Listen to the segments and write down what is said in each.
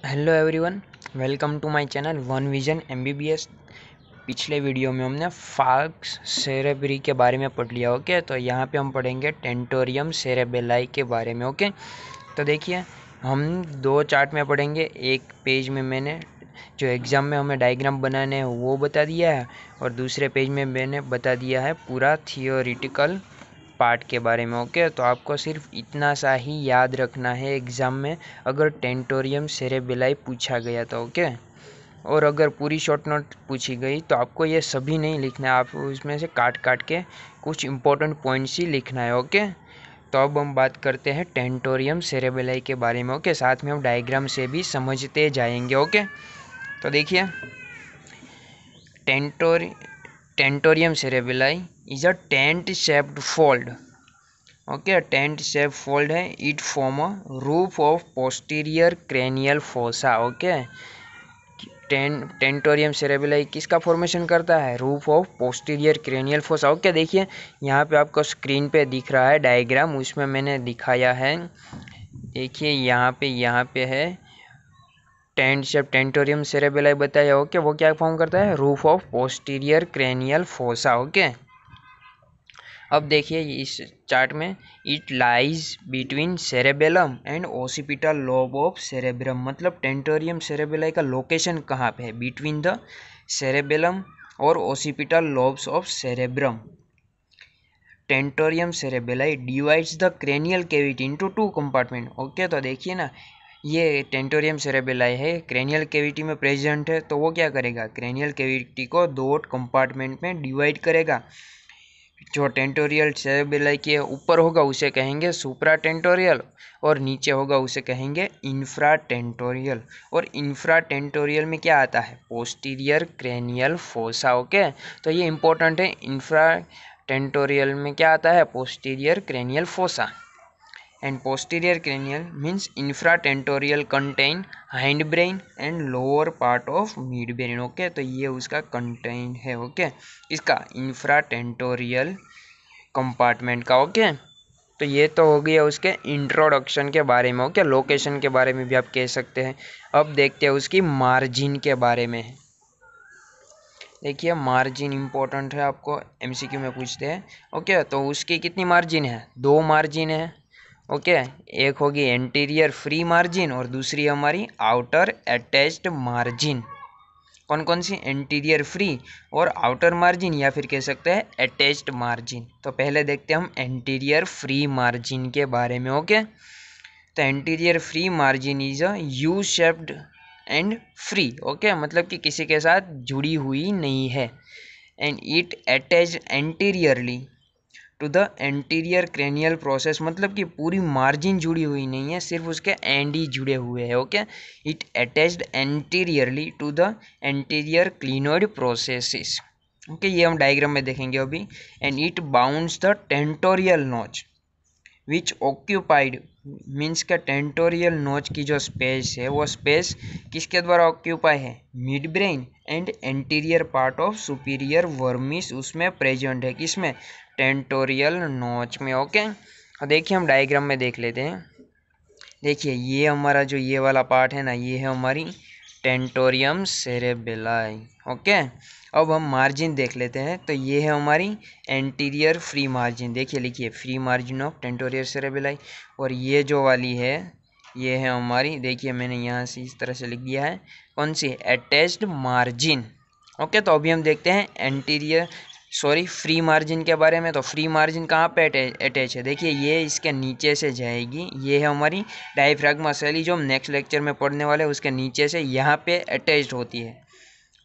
Hello everyone, welcome to my channel One Vision MBBS. पिछले video में हमने फाल्क्स cerebri के बारे में पढ़ लिया। ओके, तो यहाँ पे हम पढ़ेंगे टेंटोरियम सेरेबेलाई के बारे में। ओके, तो देखिए हम दो चार्ट में पढ़ेंगे। एक पेज में मैंने जो एग्ज़ाम में हमें डायग्राम बनाने हैं वो बता दिया है, और दूसरे पेज में मैंने बता दिया है पूरा थियोरिटिकल पार्ट के बारे में। ओके, तो आपको सिर्फ इतना सा ही याद रखना है एग्ज़ाम में अगर टेंटोरियम सेरेबेलाई पूछा गया तो। ओके, और अगर पूरी शॉर्ट नोट पूछी गई तो आपको ये सभी नहीं लिखना है, आपको इसमें से काट काट के कुछ इंपॉर्टेंट पॉइंट्स ही लिखना है। ओके, तो अब हम बात करते हैं टेंटोरियम सेरेबेलाई के बारे में। ओके, साथ में हम डायग्राम से भी समझते जाएंगे। ओके, तो देखिए tentorium cerebelli is a tent shaped fold. Okay, tent shape fold है। It form a roof of posterior cranial fossa. Okay, tentorium cerebelli किसका फॉर्मेशन करता है? Roof of posterior cranial fossa. Okay, देखिए यहाँ पे आपको स्क्रीन पे दिख रहा है डायग्राम, उसमें मैंने दिखाया है। देखिए यहाँ पे है टेंट शेप टेंटोरियम सेरेबेलाई बताया। ओके, वो क्या फॉर्म करता है? Roof of posterior cranial fossa. Okay, अब देखिए इस चार्ट में it lies between cerebellum and occipital lobe of cerebrum. मतलब टेंटोरियम सेरेबेलाई का लोकेशन कहाँ पे है? बिटवीन द सेरेबेलम और occipital lobes of cerebrum. Tentorium cerebelli divides the cranial cavity into two compartment. Okay, तो देखिए ना, ये टेंटोरियम सेरेबेलाई है, क्रेनियल कैविटी में प्रेजेंट है, तो वो क्या करेगा? क्रेनियल कैविटी को दो कंपार्टमेंट में डिवाइड करेगा। जो टेंटोरियल सेरेबेलाई के ऊपर होगा उसे कहेंगे सुप्रा टेंटोरियल, और नीचे होगा उसे कहेंगे इंफ्रा टेंटोरियल। और इंफ्रा टेंटोरियल में क्या आता है? Posterior cranial fossa. ओके, तो ये इंपॉर्टेंट है। इंफ्रा टेंटोरियल में क्या आता है? Posterior cranial fossa. And posterior cranial means infratentorial contain hind brain and lower part of mid brain. Okay, तो ये उसका कंटेंट है। ओके, इसका इंफ्राटेंटोरियल कंपार्टमेंट का। ओके, तो ये तो हो गया उसके इंट्रोडक्शन के बारे में। ओके, लोकेशन के बारे में भी आप कह सकते हैं। अब देखते हैं उसकी मार्जिन के बारे में। देखिए मार्जिन इंपॉर्टेंट है, आपको एमसीक्यू में पूछते हैं। ओके, तो उसकी कितनी मार्जिन है? दो मार्जिन है। ओके, एक होगी एंटीरियर फ्री मार्जिन और दूसरी हमारी आउटर अटैच्ड मार्जिन। कौन कौन सी? एंटीरियर फ्री और आउटर मार्जिन, या फिर कह सकते हैं अटैच्ड मार्जिन। तो पहले देखते हैं हम एंटीरियर फ्री मार्जिन के बारे में। ओके, तो anterior free margin is a U shaped and free. Okay, मतलब कि किसी के साथ जुड़ी हुई नहीं है। And it attach anteriorly to the anterior cranial process. मतलब कि पूरी मार्जिन जुड़ी हुई नहीं है, सिर्फ उसके एंड ही जुड़े हुए हैं। Okay, it attached anteriorly to the anterior clinoid processes. Okay, ये हम डायग्राम में देखेंगे अभी। And it bounds the tentorial notch which occupied, means का टेंटोरियल नोच की जो स्पेस है वो स्पेस किसके द्वारा ऑक्यूपाई है? Mid brain and anterior part of superior vermis उसमें प्रेजेंट है। किसमें? टेंटोरियल नोच में। ओके, देखिए हम डायग्राम में देख लेते हैं। देखिए ये हमारा जो ये वाला पार्ट है ना, ये है हमारी टेंटोरियम सेरेबेलाई। ओके, अब हम मार्जिन देख लेते हैं। तो ये है हमारी एंटीरियर फ्री मार्जिन। देखिए लिखिए फ्री मार्जिन ऑफ टेंटोरियर सेरेबेलाई। और ये जो वाली है ये है हमारी, देखिए मैंने यहाँ से इस तरह से लिख दिया है, कौन सी? Attached margin. ओके, तो अभी हम देखते हैं एंटीरियर फ्री मार्जिन के बारे में। तो फ्री मार्जिन कहाँ पे अटैच है? देखिए ये इसके नीचे से जाएगी, ये है हमारी डायफ्राग्मा सैली, जो हम नेक्स्ट लेक्चर में पढ़ने वाले हैं, उसके नीचे से यहाँ पे अटैच होती है।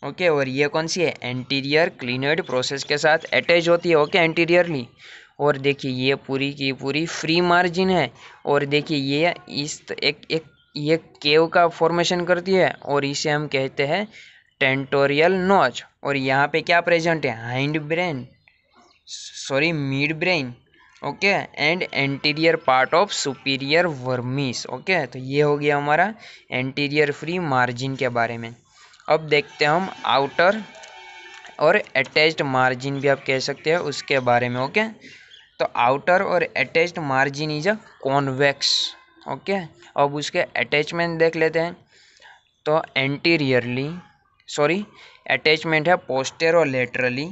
ओके, और ये कौन सी है? एंटीरियर क्लिनोइड प्रोसेस के साथ अटैच होती है। Okay, anteriorly. और देखिए ये पूरी की पूरी फ्री मार्जिन है। और देखिए ये एक ये केव का फॉर्मेशन करती है, और इसे हम कहते हैं टेंटोरियल नोच। और यहाँ पे क्या प्रेजेंट है? Hind brain, mid brain. Okay, and anterior part of superior vermis. Okay, तो ये हो गया हमारा एंटीरियर फ्री मार्जिन के बारे में। अब देखते हैं हम आउटर और अटैच्ड मार्जिन भी आप कह सकते हैं उसके बारे में। ओके, तो आउटर और attached margin is a convex. Okay, अब उसके अटैचमेंट देख लेते हैं। तो एंटीरियरली अटैचमेंट है posterolaterally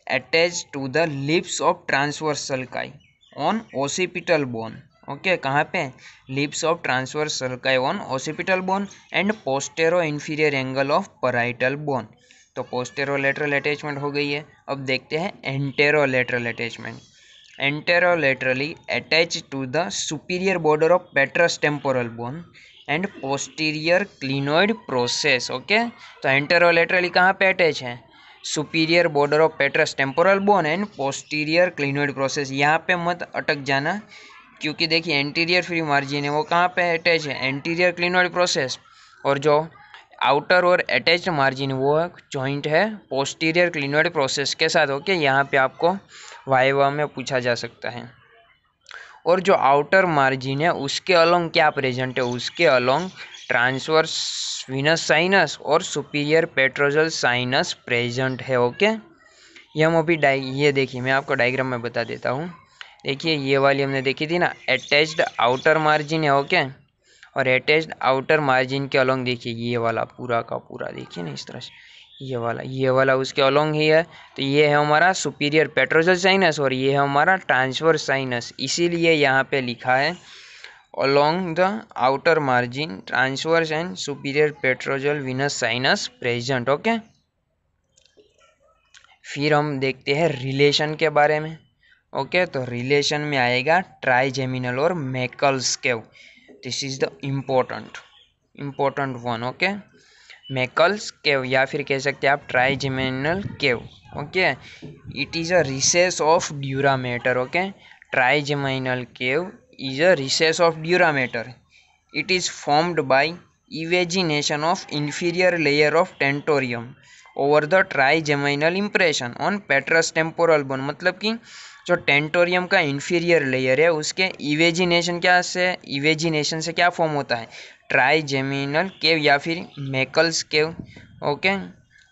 attach to the lips of transverse sulci on occipital bone. Okay, कहाँ पे? Lips of transverse sulci on occipital bone and postero inferior angle of parietal bone. तो पोस्टेरोलेटरल अटैचमेंट हो गई है। अब देखते हैं anterolateral attachment. Anterolaterally attach to the superior border of petrous temporal bone and posterior clinoid process. Okay, तो anterolaterally कहाँ पे अटैच है? Superior border of petrous temporal bone and posterior clinoid process. यहाँ पे मत अटक जाना, क्योंकि देखिए एंटीरियर फ्री मार्जिन है वो कहाँ पे अटैच है? Anterior clinoid process. और जो आउटर और अटैच्ड मार्जिन वो जॉइंट है पोस्टीरियर क्लिनोइड प्रोसेस के साथ। ओके, यहाँ पे आपको वाइवा में पूछा जा सकता है। और जो आउटर मार्जिन है उसके अलोंग क्या प्रेजेंट है? उसके अलोंग ट्रांसवर्स विनस साइनस और सुपीरियर पेट्रोजल साइनस प्रेजेंट है। ओके, ये हम अभी ये देखिए, मैं आपको डायग्राम में बता देता हूँ। देखिए ये वाली हमने देखी थी ना, अटैच्ड आउटर मार्जिन है। ओके, और अटैच्ड आउटर मार्जिन के अलोंग देखिए ये वाला पूरा का पूरा देखिए ना इस तरह से, ये वाला उसके अलोंग ही है। तो ये है हमारा सुपीरियर पेट्रोजल साइनस और ये है हमारा ट्रांसवर्स साइनस। इसीलिए यहाँ पे लिखा है along the outer margin transverse and superior petrosal Venus sinus present. Okay, फिर हम देखते हैं रिलेशन के बारे में। ओके, तो रिलेशन में आएगा ट्राइजेमिनल और Meckel's cave. This is the important one. Okay, Meckel's cave या फिर कह सकते हैं आप trigeminal cave. Okay, it is a recess of dura mater. Okay, trigeminal cave is a recess of durameter. It is formed by evagination of inferior layer of tentorium over the trigeminal impression on petrous temporal bone। मतलब कि जो tentorium का inferior layer है उसके इवेजिनेशन से क्या form होता है? ट्राइजेमिनल केव या फिर मैकल्स केव। ओके,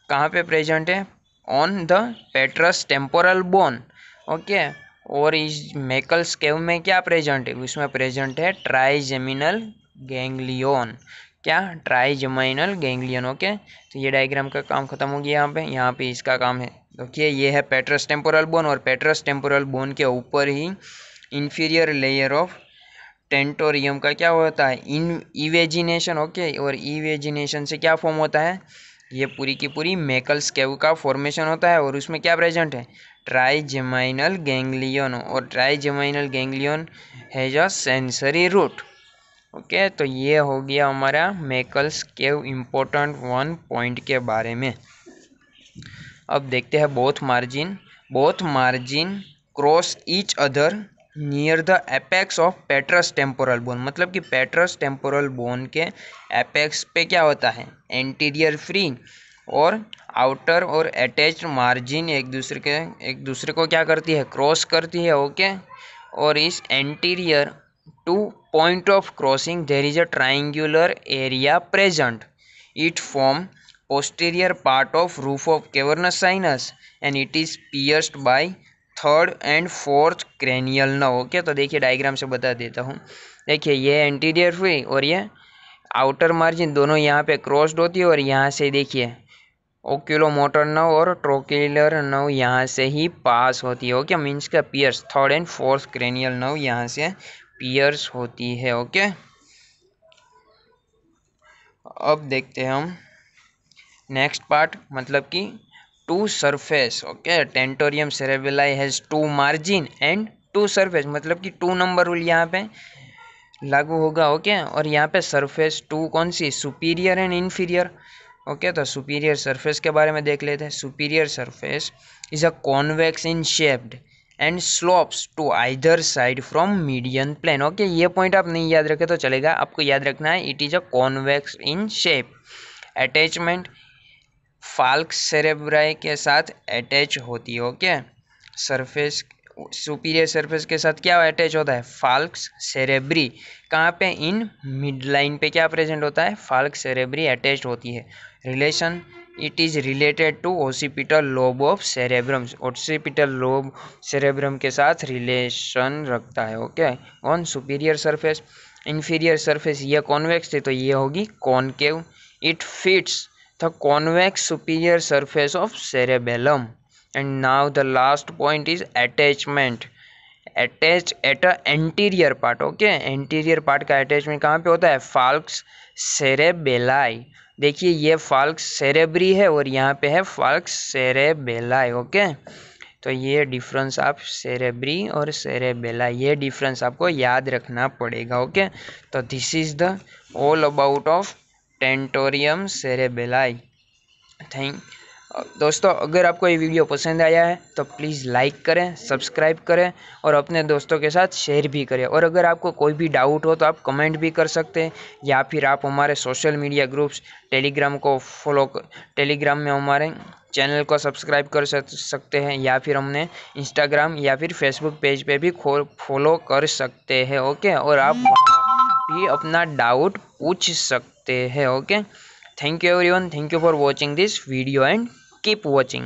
कहाँ पे प्रेजेंट है? On the पेट्रस temporal bone. Okay, और इस मैकल्स केव में क्या प्रेजेंट है? उसमें प्रेजेंट है ट्राइजेमिनल गैंग्लियन। क्या? Trigeminal ganglion. ओके, तो ये डायग्राम का काम खत्म हो गया। यहाँ पे इसका काम है। देखिए ये है पेट्रस टेम्पोरल बोन और पेट्रस टेम्पोरल बोन के ऊपर ही इंफीरियर लेयर ऑफ टेंटोरियम का क्या होता है? इवेजिनेशन। ओके, और इवेजिनेशन से क्या फॉर्म होता है? ये पूरी की पूरी मैकल्स केव का फॉर्मेशन होता है और उसमें क्या प्रेजेंट है? Trigeminal ganglion. और trigeminal ganglion has a sensory root. Okay, तो ये हो गया हमारा मैकल्स केव इम्पोर्टेंट 1 पॉइंट के बारे में। अब देखते हैं both margin cross each other near the apex of petrous temporal bone. मतलब कि पेट्रस टेम्पोरल बोन के एपेक्स पे क्या होता है? एंटीरियर फ्री और आउटर और अटैच्ड मार्जिन एक दूसरे को क्या करती है? क्रॉस करती है। ओके, और इस anterior to point of crossing there is a triangular area present. It form posterior part of roof of cavernous sinus and it is pierced by third and fourth cranial nerve. Okay, तो देखिए diagram से बता देता हूँ। देखिए ये anterior free और ये आउटर मार्जिन दोनों यहाँ पे क्रॉस्ड होती है और यहाँ से देखिए ओक्यूलोमोटर नर्व और ट्रोक्युलर नर्व यहाँ से ही पास होती है। ओके, मीन्स का pierce third and fourth cranial nerve यहाँ से पियर्स होती है। ओके, अब देखते हैं हम नेक्स्ट पार्ट, मतलब कि two surface. Okay, tentorium cerebelli has 2 margin and 2 surface. मतलब कि 2 नंबर रूल यहाँ पे लागू होगा। ओके, और यहाँ पे सरफेस 2 कौन सी? Superior and inferior. ओके, तो सुपीरियर सरफेस के बारे में देख लेते हैं। Superior surface is a convex in shaped and slopes to either side from median plane. Okay, ये पॉइंट आप नहीं याद रखे तो चलेगा, आपको याद रखना है it is a convex in shape. Attachment falx cerebri के साथ अटैच होती है। ओके, सरफेस सुपीरियर सरफेस के साथ क्या अटैच होता है? फाल्क्स सेरेब्री। कहाँ पे? इन मिड लाइन पे क्या प्रेजेंट होता है? फाल्क्स सेरेब्री अटैच होती है। Relation it is related to occipital lobe of cerebrum. Occipital lobe cerebrum के साथ रिलेशन रखता है। Okay, on superior surface inferior surface ये कॉन्वेक्स थी तो ये होगी concave. It fits the convex superior surface of cerebellum. And now the last point is attachment. Attach at a anterior part. Okay, anterior part का attachment कहाँ पे होता है? Falx cerebelli. देखिए ये फाल्क्स सेरेब्री है और यहाँ पे है फाल्क्स सेरेबेलाई। ओके, तो ये डिफरेंस आप सेरेब्री और सेरेबेला, ये डिफरेंस आपको याद रखना पड़ेगा। ओके, तो this is the all about of tentorium cerebelli. Thank दोस्तों, अगर आपको ये वीडियो पसंद आया है तो प्लीज़ लाइक करें, सब्सक्राइब करें और अपने दोस्तों के साथ शेयर भी करें। और अगर आपको कोई भी डाउट हो तो आप कमेंट भी कर सकते हैं, या फिर आप हमारे सोशल मीडिया ग्रुप्स टेलीग्राम को टेलीग्राम में हमारे चैनल को सब्सक्राइब कर सकते हैं, या फिर हमने इंस्टाग्राम या फिर फेसबुक पेज पे भी फॉलो कर सकते हैं। ओके, और आप वहाँ भी अपना डाउट पूछ सकते हैं। Okay, thank you everyone, thank you for watching this video and keep watching.